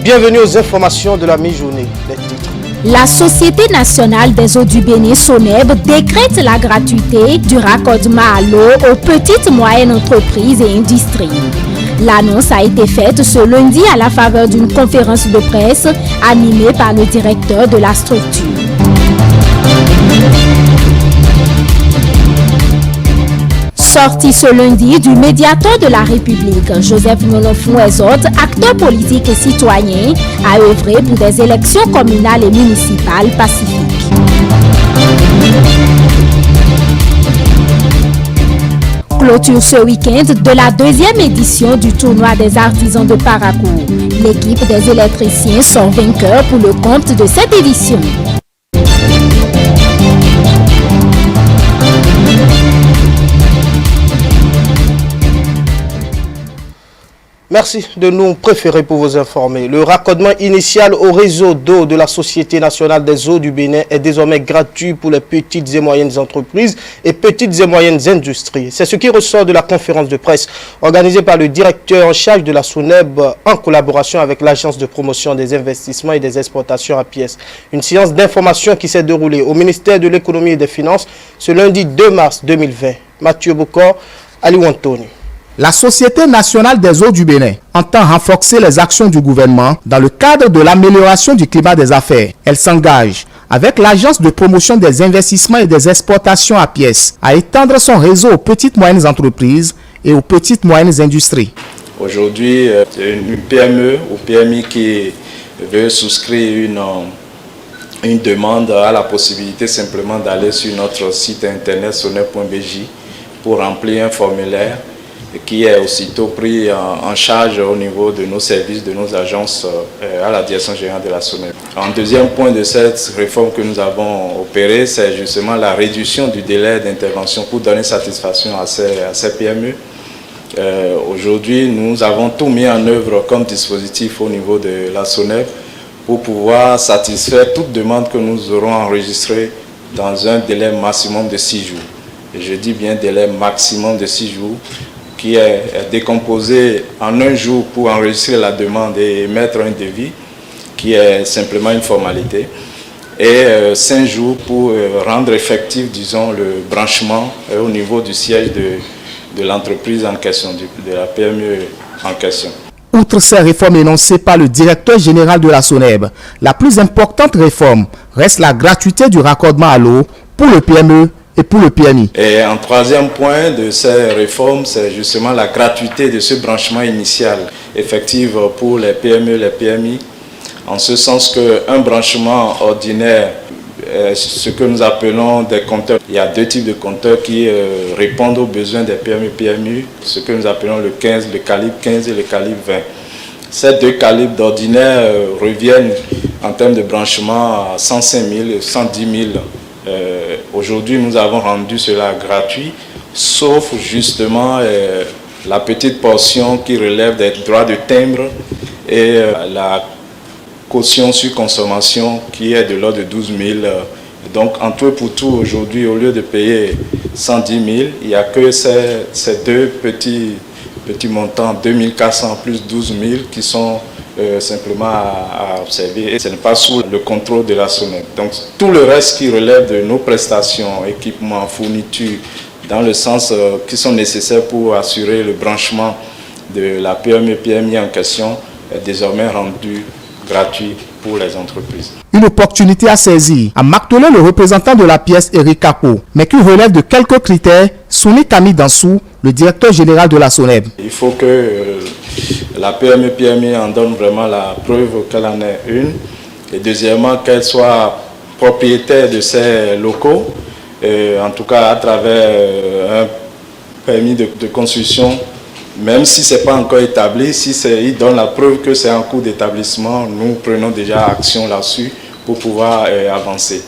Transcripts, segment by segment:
Bienvenue aux informations de la mi-journée. Les titres. La Société nationale des eaux du Bénin, SONEB, décrète la gratuité du raccordement à l'eau aux petites et moyennes entreprises et industries. L'annonce a été faite ce lundi à la faveur d'une conférence de presse animée par le directeur de la structure. Sorti ce lundi du médiateur de la République, Joseph Nolofou exhorte acteurs politiques et citoyens à œuvrer pour des élections communales et municipales pacifiques. Clôture ce week-end de la deuxième édition du tournoi des artisans de Parakou. L'équipe des électriciens sort vainqueur pour le compte de cette édition. Merci de nous préférer pour vous informer. Le raccordement initial au réseau d'eau de la Société nationale des eaux du Bénin est désormais gratuit pour les petites et moyennes entreprises et petites et moyennes industries. C'est ce qui ressort de la conférence de presse organisée par le directeur en charge de la SONEB en collaboration avec l'Agence de promotion des investissements et des exportations APIES. Une séance d'information qui s'est déroulée au ministère de l'économie et des finances ce lundi 2 mars 2020. Mathieu Bokor, Aliou Anthony. La Société nationale des eaux du Bénin entend renforcer les actions du gouvernement dans le cadre de l'amélioration du climat des affaires. Elle s'engage, avec l'Agence de promotion des investissements et des exportations APIES, à étendre son réseau aux petites et moyennes entreprises et aux petites et moyennes industries. Aujourd'hui, une PME ou PMI qui veut souscrire une demande a la possibilité simplement d'aller sur notre site internet soneb.bj pour remplir un formulaire qui est aussitôt pris en charge au niveau de nos services, de nos agences à la direction générale de la SONEB. Un deuxième point de cette réforme que nous avons opérée, c'est justement la réduction du délai d'intervention pour donner satisfaction à ces PME. Aujourd'hui, nous avons tout mis en œuvre comme dispositif au niveau de la SONEB pour pouvoir satisfaire toute demande que nous aurons enregistrée dans un délai maximum de 6 jours. Et je dis bien délai maximum de 6 jours, qui est décomposé en un jour pour enregistrer la demande et mettre un devis, qui est simplement une formalité, et 5 jours pour rendre effectif, disons, le branchement au niveau du siège de l'entreprise en question, de la PME en question. Outre ces réformes énoncées par le directeur général de la SONEB, la plus importante réforme reste la gratuité du raccordement à l'eau pour le PME et pour le PMI. Et un troisième point de ces réformes, c'est justement la gratuité de ce branchement initial effectif pour les PME, les PMI, en ce sens qu'un branchement ordinaire, ce que nous appelons des compteurs, il y a deux types de compteurs qui répondent aux besoins des PME, PMI, ce que nous appelons le 15, le calibre 15 et le calibre 20. Ces deux calibres d'ordinaire reviennent en termes de branchement à 105 000 et 110 000. Aujourd'hui, nous avons rendu cela gratuit, sauf justement la petite portion qui relève des droits de timbre et la caution sur consommation qui est de l'ordre de 12 000. Donc, en tout et pour tout, aujourd'hui, au lieu de payer 110 000, il n'y a que ces deux petits montants, 2 400 plus 12 000, qui sont simplement à observer, et ce n'est pas sous le contrôle de la SONEB. Donc tout le reste qui relève de nos prestations, équipements, fournitures, dans le sens qui sont nécessaires pour assurer le branchement de la PME PMI en question, est désormais rendu gratuit pour les entreprises. Une opportunité à saisir, a martelé le représentant de la pièce Eric Kako, mais qui relève de quelques critères, Souni Kami Dansou, le directeur général de la SONEB. Il faut que la PME PMI en donne vraiment la preuve qu'elle en est une, et deuxièmement qu'elle soit propriétaire de ces locaux, en tout cas à travers un permis de construction, même si ce n'est pas encore établi, si il donne la preuve que c'est en cours d'établissement, nous prenons déjà action là-dessus pour pouvoir avancer.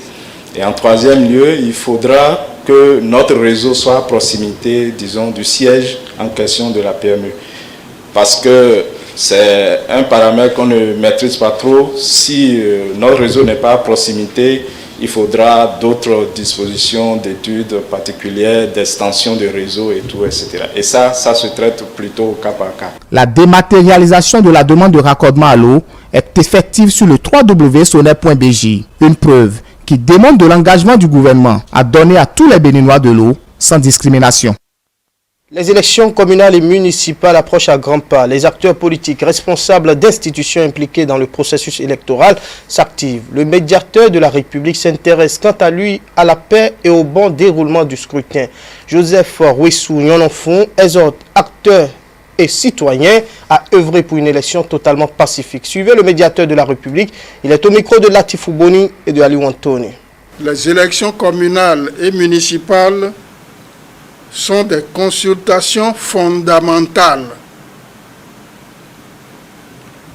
Et en troisième lieu, il faudra que notre réseau soit à proximité, disons, du siège en question de la PME. Parce que c'est un paramètre qu'on ne maîtrise pas trop. Si notre réseau n'est pas à proximité, il faudra d'autres dispositions d'études particulières, d'extension de réseau et tout, etc. Et ça se traite plutôt au cas par cas. La dématérialisation de la demande de raccordement à l'eau est effective sur le www.soneb.bj. Une preuve qui démontre de l'engagement du gouvernement à donner à tous les Béninois de l'eau sans discrimination. Les élections communales et municipales approchent à grands pas. Les acteurs politiques responsables d'institutions impliquées dans le processus électoral s'activent. Le médiateur de la République s'intéresse quant à lui à la paix et au bon déroulement du scrutin. Joseph Ouessou Nyononfon exhorte acteurs et citoyens à œuvrer pour une élection totalement pacifique. Suivez le médiateur de la République. Il est au micro de Latifou Boni et de Aliou Antoni. Les élections communales et municipales sont des consultations fondamentales.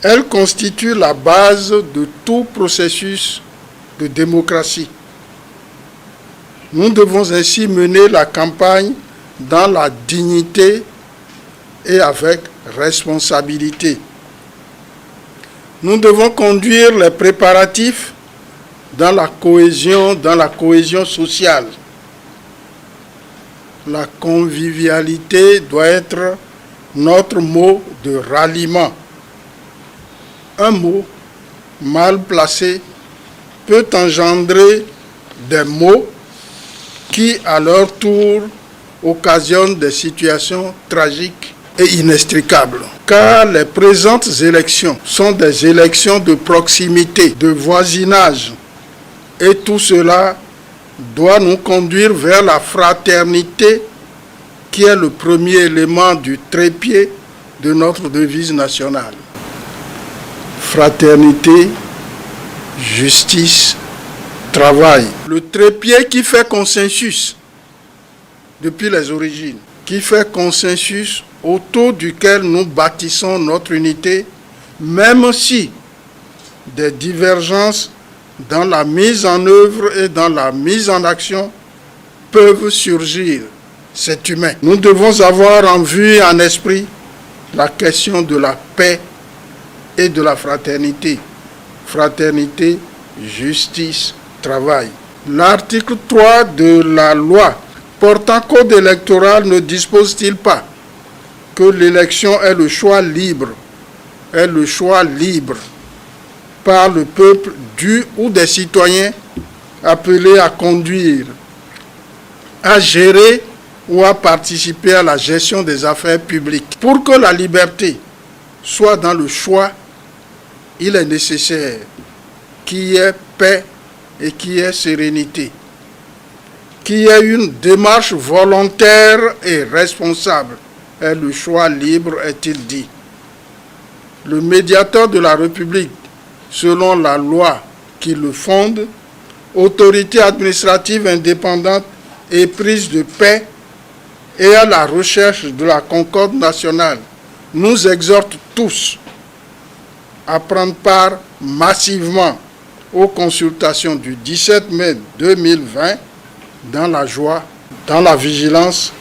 Elles constituent la base de tout processus de démocratie. Nous devons ainsi mener la campagne dans la dignité et avec responsabilité. Nous devons conduire les préparatifs dans la cohésion sociale. La convivialité doit être notre mot de ralliement. Un mot mal placé peut engendrer des mots qui, à leur tour, occasionnent des situations tragiques et inextricables. Car les présentes élections sont des élections de proximité, de voisinage, et tout cela doit nous conduire vers la fraternité qui est le premier élément du trépied de notre devise nationale. Fraternité, justice, travail. Le trépied qui fait consensus depuis les origines, qui fait consensus autour duquel nous bâtissons notre unité, même si des divergences dans la mise en œuvre et dans la mise en action peuvent surgir. C'est humain. Nous devons avoir en vue et en esprit la question de la paix et de la fraternité. Fraternité, justice, travail. L'article 3 de la loi portant code électoral ne dispose-t-il pas que l'élection est le choix libre, par le peuple du ou des citoyens appelés à conduire, à gérer ou à participer à la gestion des affaires publiques. Pour que la liberté soit dans le choix, il est nécessaire qu'il y ait paix et qu'il y ait sérénité, qu'il y ait une démarche volontaire et responsable. Et le choix libre, est-il dit. Le médiateur de la République, selon la loi qui le fonde, autorité administrative indépendante et prise de paix et à la recherche de la concorde nationale, nous exhorte tous à prendre part massivement aux consultations du 17 mai 2020 dans la joie, dans la vigilance,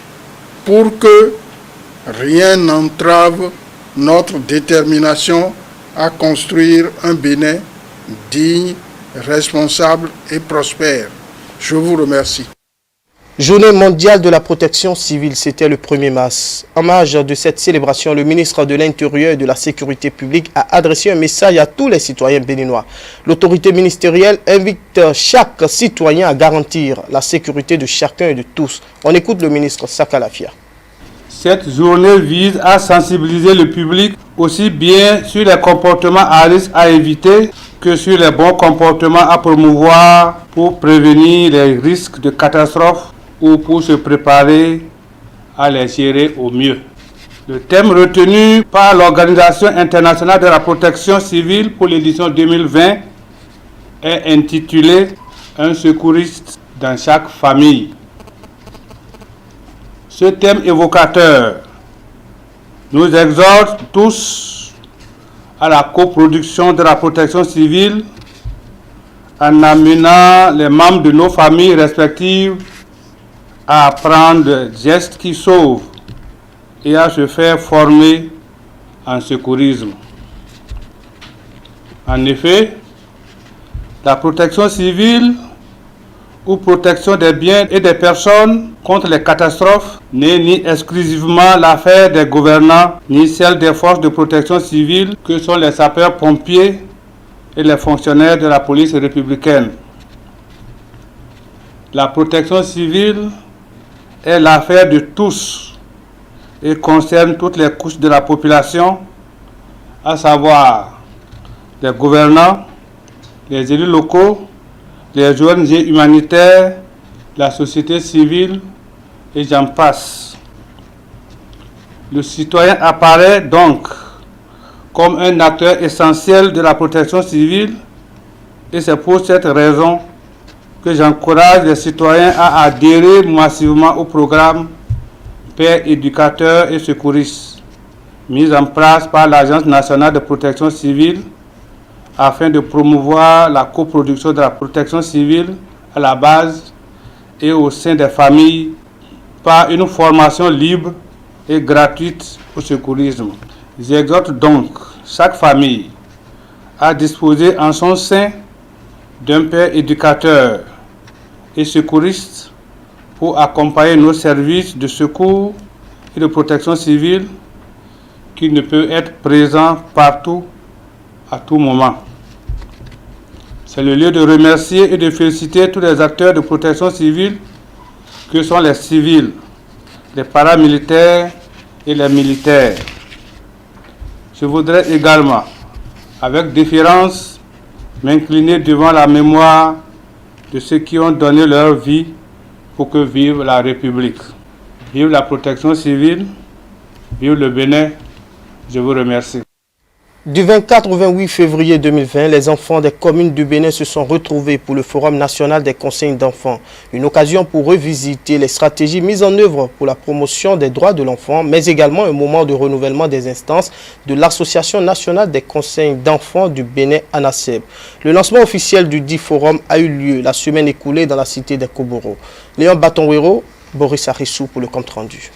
pour que rien n'entrave notre détermination à construire un Bénin digne, responsable et prospère. Je vous remercie. Journée mondiale de la protection civile, c'était le 1er mars. En marge de cette célébration, le ministre de l'Intérieur et de la Sécurité publique a adressé un message à tous les citoyens béninois. L'autorité ministérielle invite chaque citoyen à garantir la sécurité de chacun et de tous. On écoute le ministre Sakalafia. Cette journée vise à sensibiliser le public aussi bien sur les comportements à risque à éviter que sur les bons comportements à promouvoir pour prévenir les risques de catastrophe ou pour se préparer à les gérer au mieux. Le thème retenu par l'Organisation internationale de la protection civile pour l'édition 2020 est intitulé « Un secouriste dans chaque famille ». Ce thème évocateur nous exhorte tous à la coproduction de la protection civile en amenant les membres de nos familles respectives à apprendre des gestes qui sauvent et à se faire former en secourisme. En effet, la protection civile ou protection des biens et des personnes contre les catastrophes n'est ni exclusivement l'affaire des gouvernants, ni celle des forces de protection civile que sont les sapeurs-pompiers et les fonctionnaires de la police républicaine. La protection civile est l'affaire de tous et concerne toutes les couches de la population, à savoir les gouvernants, les élus locaux, les ONG humanitaires, la société civile et j'en passe. Le citoyen apparaît donc comme un acteur essentiel de la protection civile et c'est pour cette raison que j'encourage les citoyens à adhérer massivement au programme Pères éducateurs et secouristes mis en place par l'Agence nationale de protection civile afin de promouvoir la coproduction de la protection civile à la base et au sein des familles par une formation libre et gratuite au secourisme. J'exhorte donc chaque famille à disposer en son sein d'un père éducateur et secouriste pour accompagner nos services de secours et de protection civile qui ne peut être présent partout, à tout moment. C'est le lieu de remercier et de féliciter tous les acteurs de protection civile que sont les civils, les paramilitaires et les militaires. Je voudrais également, avec déférence, m'incliner devant la mémoire de ceux qui ont donné leur vie pour que vive la République. Vive la protection civile, vive le Bénin. Je vous remercie. Du 24 au 28 février 2020, les enfants des communes du Bénin se sont retrouvés pour le Forum national des conseils d'enfants. Une occasion pour revisiter les stratégies mises en œuvre pour la promotion des droits de l'enfant, mais également un moment de renouvellement des instances de l'Association nationale des conseils d'enfants du Bénin, ANACEB. Le lancement officiel du dit forum a eu lieu la semaine écoulée dans la cité des Koboro. Léon Batonwero, Boris Arissou pour le compte rendu.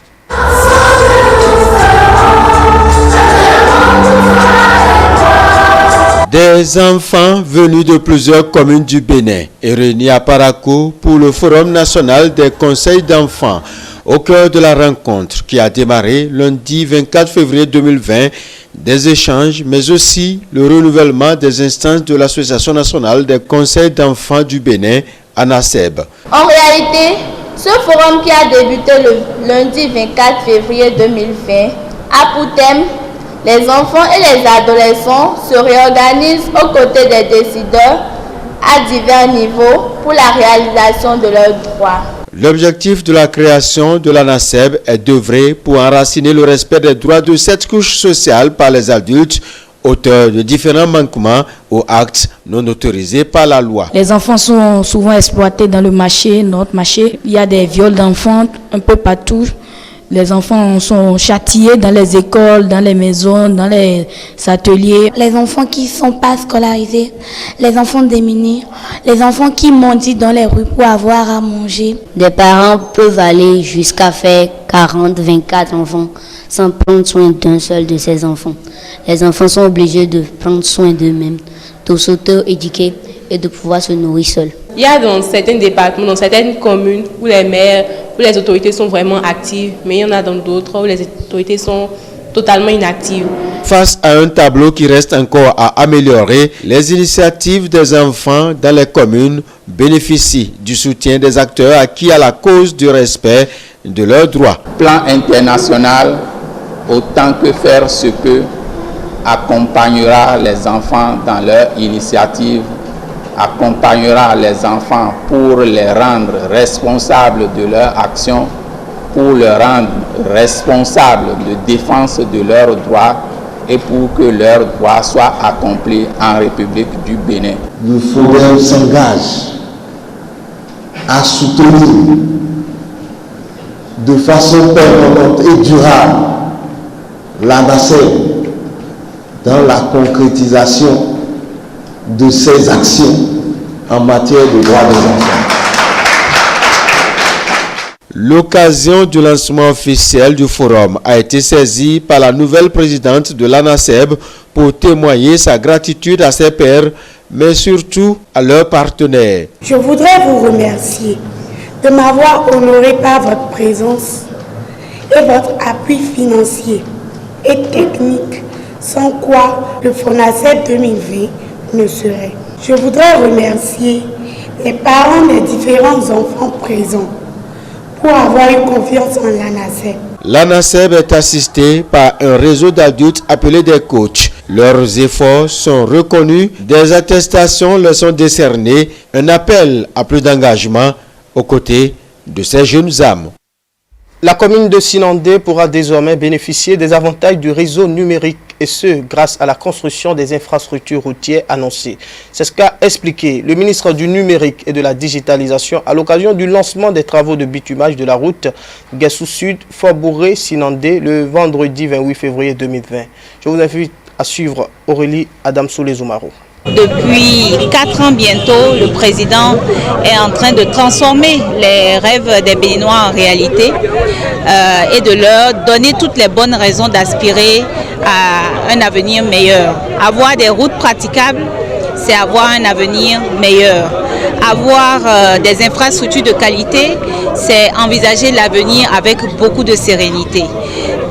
Des enfants venus de plusieurs communes du Bénin et réunis à Parakou pour le Forum national des conseils d'enfants. Au cœur de la rencontre qui a démarré lundi 24 février 2020, des échanges, mais aussi le renouvellement des instances de l'Association nationale des conseils d'enfants du Bénin, ANACEB. En réalité, ce forum qui a débuté le lundi 24 février 2020 a pour thème « Les enfants et les adolescents se réorganisent aux côtés des décideurs à divers niveaux pour la réalisation de leurs droits ». L'objectif de la création de l'ANACEB est d'œuvrer pour enraciner le respect des droits de cette couche sociale par les adultes, auteurs de différents manquements ou actes non autorisés par la loi. Les enfants sont souvent exploités dans le marché, notre marché. Il y a des viols d'enfants un peu partout. Les enfants sont châtiés dans les écoles, dans les maisons, dans les ateliers. Les enfants qui ne sont pas scolarisés, les enfants démunis, les enfants qui mendient dans les rues pour avoir à manger. Des parents peuvent aller jusqu'à faire 40, 24 enfants sans prendre soin d'un seul de ces enfants. Les enfants sont obligés de prendre soin d'eux-mêmes, de s'auto-éduquer et de pouvoir se nourrir seuls. Il y a dans certains départements, dans certaines communes où les maires, où les autorités sont vraiment actives, mais il y en a dans d'autres où les autorités sont totalement inactives. Face à un tableau qui reste encore à améliorer, les initiatives des enfants dans les communes bénéficient du soutien des acteurs acquis à la cause du respect de leurs droits. Plan international, autant que faire se peut, accompagnera les enfants dans leur initiative, accompagnera les enfants pour les rendre responsables de leur action, pour les rendre responsables de défense de leurs droits et pour que leurs droits soient accomplis en République du Bénin. Le Forum s'engage à soutenir de façon permanente et durable l'ANACEB dans la concrétisation de ses actions en matière de droits des enfants. L'occasion du lancement officiel du forum a été saisie par la nouvelle présidente de l'ANASEB pour témoigner sa gratitude à ses pairs, mais surtout à leurs partenaires. Je voudrais vous remercier de m'avoir honoré par votre présence et votre appui financier et technique, sans quoi le FONASEB 2020 ne serait. Je voudrais remercier les parents des différents enfants présents pour avoir eu confiance en l'ANASEB. L'ANASEB est assistée par un réseau d'adultes appelés des coachs. Leurs efforts sont reconnus, des attestations leur sont décernées, un appel à plus d'engagement aux côtés de ces jeunes âmes. La commune de Sinandé pourra désormais bénéficier des avantages du réseau numérique et ce, grâce à la construction des infrastructures routières annoncées. C'est ce qu'a expliqué le ministre du numérique et de la digitalisation à l'occasion du lancement des travaux de bitumage de la route Guessou Sud, Fort-Bourré-Sinandé le vendredi 28 février 2020. Je vous invite à suivre Aurélie Adamsoulé-Zoumaro. Depuis 4 ans bientôt, le président est en train de transformer les rêves des Béninois en réalité et de leur donner toutes les bonnes raisons d'aspirer à un avenir meilleur. Avoir des routes praticables, c'est avoir un avenir meilleur. Avoir des infrastructures de qualité, c'est envisager l'avenir avec beaucoup de sérénité.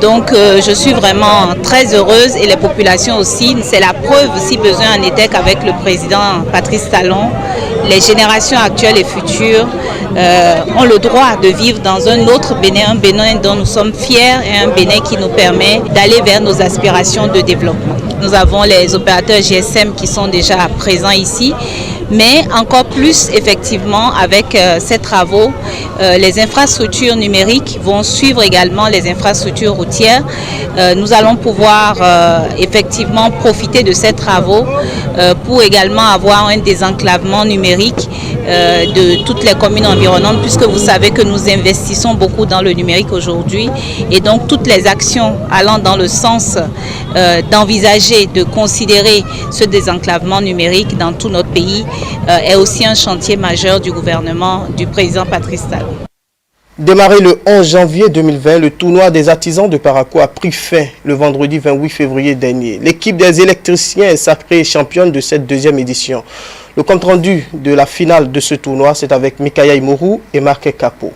Donc je suis vraiment très heureuse et les populations aussi. C'est la preuve, si besoin en était, qu'avec le président Patrice Talon, les générations actuelles et futures ont le droit de vivre dans un autre Bénin, un Bénin dont nous sommes fiers et un Bénin qui nous permet d'aller vers nos aspirations de développement. Nous avons les opérateurs GSM qui sont déjà présents ici, mais encore plus effectivement avec ces travaux, les infrastructures numériques vont suivre également les infrastructures routières. Nous allons pouvoir effectivement profiter de ces travaux pour également avoir un désenclavement numérique de toutes les communes environnantes, puisque vous savez que nous investissons beaucoup dans le numérique aujourd'hui et donc toutes les actions allant dans le sens d'envisager, de considérer ce désenclavement numérique dans tout notre pays est aussi un chantier majeur du gouvernement du président Patrice Talon. Démarré le 11 janvier 2020, le tournoi des artisans de Parakou a pris fin le vendredi 28 février dernier. L'équipe des électriciens est sacrée championne de cette deuxième édition. Le compte-rendu de la finale de ce tournoi, c'est avec Mikaya Imourou et Marc Capo.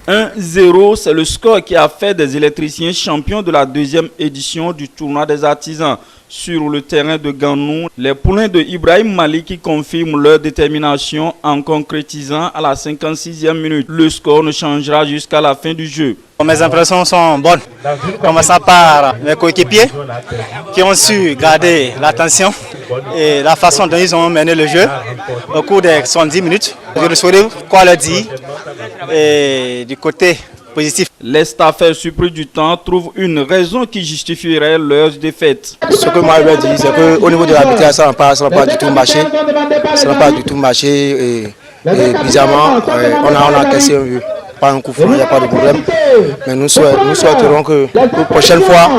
1-0, c'est le score qui a fait des électriciens champions de la deuxième édition du tournoi des artisans. Sur le terrain de Ganou, les poulains de Ibrahim Malik qui confirment leur détermination en concrétisant à la 56e minute. Le score ne changera jusqu'à la fin du jeu. Mes impressions sont bonnes, commençant par mes coéquipiers qui ont su garder l'attention et la façon dont ils ont mené le jeu au cours des 70 minutes. Je ne saurais quoi leur dire et du côté positif. Les staffers surpris du temps trouvent une raison qui justifierait leur défaite. Ce que moi je veux dire, c'est qu'au niveau de l'arbitrage, ça n'a pas du tout marché. Ça n'a pas du tout marché et bizarrement, on a cassé un but. Pas un coup franc, il n'y a pas de problème. Mais nous souhaiterons que la prochaine fois,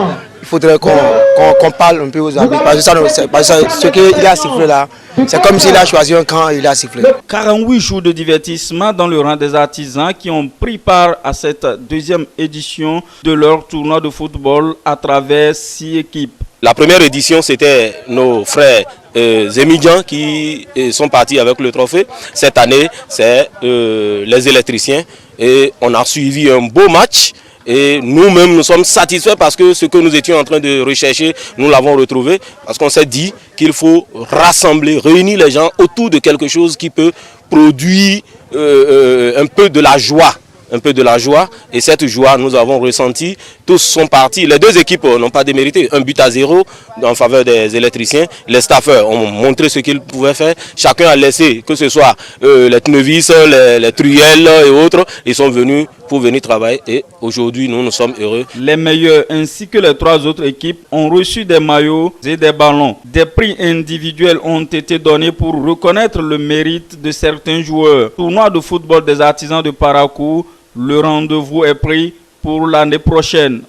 il faudrait qu'on parle un peu aux arbitres. Parce que ce qu'il a sifflé là, c'est comme s'il a choisi un camp et il a sifflé. 48 jours de divertissement dans le rang des artisans qui ont pris part à cette deuxième édition de leur tournoi de football à travers 6 équipes. La première édition, c'était nos frères émigrants qui sont partis avec le trophée. Cette année, c'est les électriciens. Et on a suivi un beau match. Et nous-mêmes, nous sommes satisfaits parce que ce que nous étions en train de rechercher, nous l'avons retrouvé. Parce qu'on s'est dit qu'il faut rassembler, réunir les gens autour de quelque chose qui peut produire un peu de la joie. Et cette joie, nous avons ressenti, tous sont partis. Les deux équipes n'ont pas démérité, 1-0 en faveur des électriciens. Les staffeurs ont montré ce qu'ils pouvaient faire. Chacun a laissé, que ce soit les Tnevis, les Truelles et autres, ils sont venus pour venir travailler et aujourd'hui nous sommes heureux. Les meilleurs ainsi que les 3 autres équipes ont reçu des maillots et des ballons. Des prix individuels ont été donnés pour reconnaître le mérite de certains joueurs. Tournoi de football des artisans de Parakou, le rendez-vous est pris pour l'année prochaine.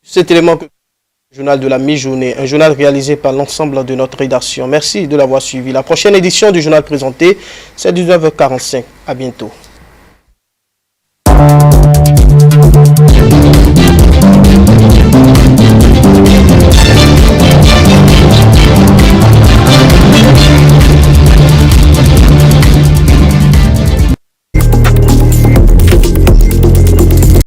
Cet élément que le journal de la mi-journée, un journal réalisé par l'ensemble de notre rédaction. Merci de l'avoir suivi. La prochaine édition du journal présenté, c'est 19h45. À bientôt. Beni.